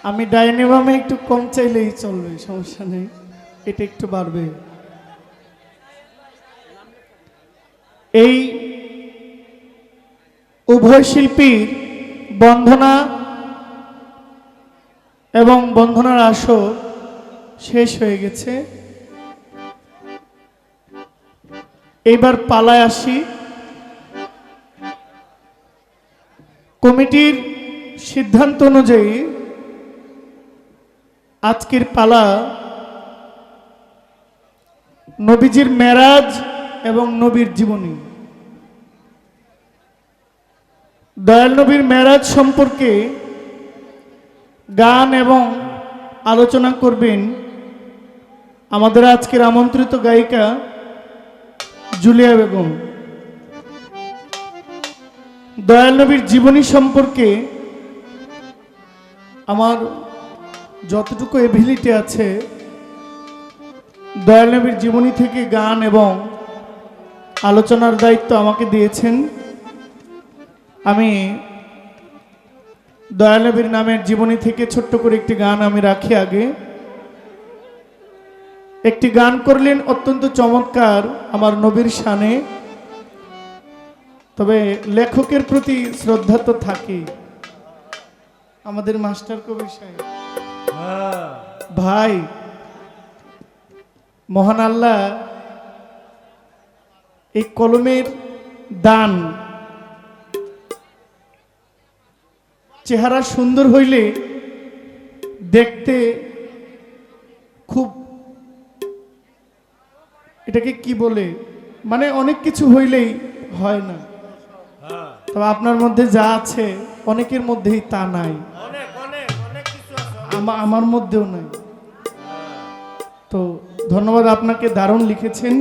আমি ডাইনে বামে একটু কম চাইলেই চলবে, সমস্যা নেই, এটা একটু বাড়বে। এই উভয় শিল্পীর বন্দনা এবং বন্দনার আসর শেষ হয়ে গেছে। এবার পালায় আসি। কমিটির সিদ্ধান্ত অনুযায়ী আজকের পালা নবীজির মেরাজ এবং নবীর জীবনী। দয়াল নবীর মেরাজ সম্পর্কে গান এবং আলোচনা করবেন আমাদের আজকের আমন্ত্রিত গায়িকা জুলিয়া বেগম। দয়াল নবীর জীবনী সম্পর্কে আমার যতটুকু এবিলিটি আছে, দয়াল নবীর জীবনী থেকে গান এবং আলোচনার দায়িত্ব আমাকে দিয়েছেন। আমি দয়াল নবীর নামের জীবনী থেকে ছোট্ট করে একটি গান আমি রাখি। আগে একটি গান করলেন অত্যন্ত চমৎকার আমার নবীর শানে, তবে লেখকের প্রতি শ্রদ্ধা তো থাকেই। আমাদের মাস্টার কবি সাহেব ভাই, মহান আল্লাহ এই কলমের দান, চেহারা সুন্দর হইলে দেখতে খুব, এটাকে কি বলে, মানে অনেক কিছু হইলেই হয় না, তবে আপনার মধ্যে যা আছে অনেকের মধ্যেই তা নাই, আমার মধ্যেও নাই। তো ধন্যবাদ, আপনাকে দারুণ লিখেছেন।